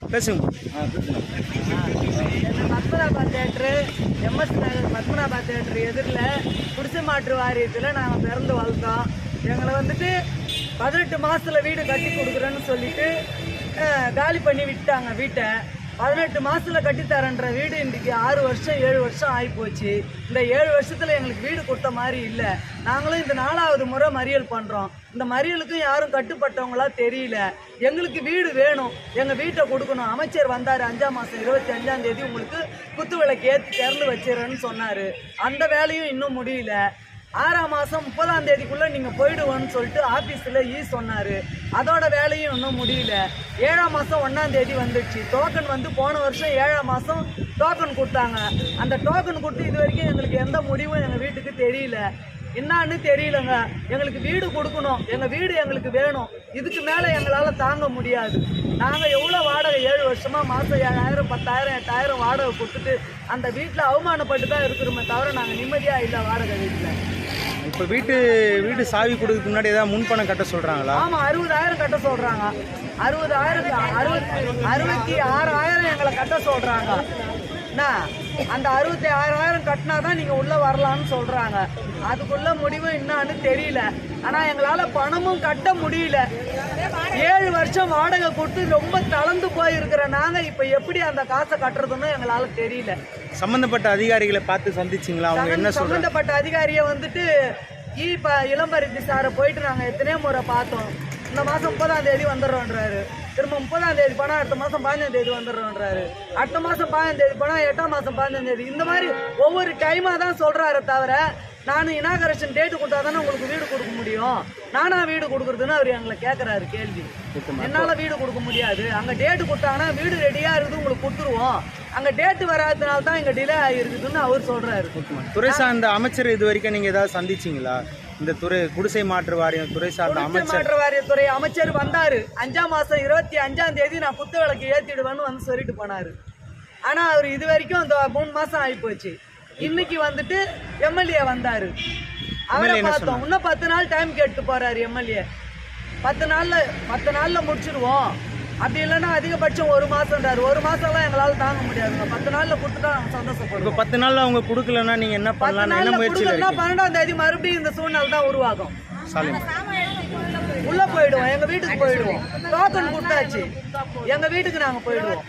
பேசுங்க. Padmanabha theatre, MS நகர் Padmanabha theatre எதிரில் குடிசை மாற்று வாரியத்தில் நாங்கள் பிறந்து வளர்த்தோம். எங்களை வந்துட்டு 18 மாதத்தில் வீடு கட்டி கொடுக்குறேன்னு சொல்லிட்டு காலி பண்ணி விட்டாங்க வீட்டை. 18 மாதத்தில் கட்டித்தரன்ற வீடு இன்றைக்கி 6 வருஷம் 7 வருஷம் ஆகிப்போச்சு. இந்த 7 வருஷத்தில் எங்களுக்கு வீடு கொடுத்த மாதிரி இல்லை. நாங்களும் இந்த 4வது முறை மறியல் பண்ணுறோம். இந்த மறியலுக்கும் யாரும் கட்டுப்பட்டவங்களா தெரியல. எங்களுக்கு வீடு வேணும், எங்கள் வீட்டை கொடுக்கணும். அமைச்சர் வந்தார் 5ஆம் மாதம் 25ஆம் தேதி உங்களுக்கு குத்து விளக்கு ஏற்றி திறந்து வச்சிடறேன்னு சொன்னார். அந்த வேலையும் இன்னும் முடியல. 6ஆம் மாதம் 30ஆம் தேதிக்குள்ளே நீங்கள் போயிடுவோன்னு சொல்லிட்டு ஆஃபீஸில் சொன்னார். அதோட வேலையும் இன்னும் முடியல. 7ஆம் மாதம் 1ஆம் தேதி வந்துடுச்சு. டோக்கன் வந்து போன வருஷம் 7ஆம் மாதம் டோக்கன் கொடுத்தாங்க. அந்த டோக்கன் கொடுத்து இது வரைக்கும் எங்களுக்கு எந்த முடிவும் எங்கள் வீட்டுக்கு தெரியல. என்னான்னு தெரியலங்க. எங்களுக்கு வீடு கொடுக்கணும், எங்கள் வீடு எங்களுக்கு வேணும். இதுக்கு மேலே எங்களால் தாங்க முடியாது. நாங்கள் எவ்வளோ வாடகை 7 வருஷமாக மாதம் 7000 10,000 8,000 வாடகை கொடுத்துட்டு அந்த வீட்டில் அவமானப்பட்டு தான் இருக்கிறோமே தவிர நாங்கள் நிம்மதியாக இல்லை வாடகை வீட்டில். இப்போ வீடு சாவி கொடுக்கறதுக்கு முன்னாடி ஏதாவது முன்பணம் கட்ட சொல்கிறாங்களா? ஆமாம், 60,000 கட்ட சொல்கிறாங்க. 66,000 எங்களை கட்ட சொல்கிறாங்க. அந்த 66,000 கட்டினா தான் நீங்கள் உள்ளே வரலான்னு சொல்கிறாங்க. அதுக்குள்ள முடிவு என்னான்னு தெரியல. ஆனால் எங்களால் பணமும் கட்ட முடியல. 7 வருஷம் வாடகை கொடுத்து ரொம்ப தளர்ந்து போயிருக்கிற நாங்கள் இப்போ எப்படி அந்த காசை கட்டுறதுன்னு எங்களால் தெரியல. சம்பந்தப்பட்ட அதிகாரிகளை பார்த்து சந்திச்சிங்களா? அவங்க என்ன சொல்றாங்க? சம்பந்தப்பட்ட அதிகாரியை வந்துட்டு இப்போ இளம்பருத்தி சாரை போயிட்டு நாங்கள் எத்தனையோ முறை பார்த்தோம். இந்த மாதம் 30ஆம் தேதி வந்துடுறோன்றாரு. திரும்ப 30ஆம் தேதி போனால் அடுத்த மாதம் 15ஆம் தேதி வந்துடுறோன்றாரு. அடுத்த மாதம் 15ஆம் தேதி போனால் 8ஆம் மாதம் 15ஆம் தேதி. இந்த மாதிரி ஒவ்வொரு டைமாக தான் சொல்கிறாரு தவிர நான் இனாகரேஷன் டேட்டு கொடுத்தா தானே உங்களுக்கு வீடு கொடுக்க முடியும், நானா வீடு கொடுக்குறதுன்னு அவர் எங்களை கேட்குறாரு கேள்வி. என்னால் வீடு கொடுக்க முடியாது. அங்கே டேட்டு கொடுத்தாங்கன்னா வீடு ரெடியாக இருக்குது உங்களுக்கு கொடுத்துருவோம். அங்கே டேட்டு வராததுனால தான் இங்கே டிலே ஆகிருக்குதுன்னு அவர் சொல்கிறாரு. துறை சார்ந்த அமைச்சர் இது வரைக்கும் நீங்கள் ஏதாவது சந்திச்சிங்களா? இந்த குடிசை மாற்று வாரியம் துறை சார்ந்த மாற்று வாரியத்துறை அமைச்சர் வந்தார். 5ஆம் மாதம் 25ஆம் தேதி நான் குத்து விளக்கு ஏற்றிடுவேன்னு வந்து சொல்லிட்டு போனார். ஆனால் அவர் இது வரைக்கும் அந்த 3 மாதம் ஆகிப்போச்சு. இன்னைக்கு வந்துட்டு எம்எல்ஏ வந்தார். அவரை பார்த்தோம். இன்னும் 10 நாள் டைம் கேட்டு போறாரு எம்எல்ஏ. 10 நாளில் முடிச்சிடுவோம், அப்படி இல்லைன்னா அதிகபட்சம் 1 மாதம்ன்றாரு. 1 மாதம்லாம் எங்களால் தாங்க முடியாதுங்க. 10 நாளில் கொடுத்துட்டா நாங்கள் சந்தோஷப்படுவோம். 10 நாளில் அவங்க கொடுக்கலன்னா நீங்கள் என்ன பண்ணலாம்? 12ஆம் தேதி மறுபடியும் இந்த சூழ்நிலை தான் உருவாகும். உள்ள போயிடுவோம், எங்க வீட்டுக்கு போயிடுவோம். டோக்கன் கொடுத்தாச்சு, எங்க வீட்டுக்கு நாங்க போயிடுவோம்.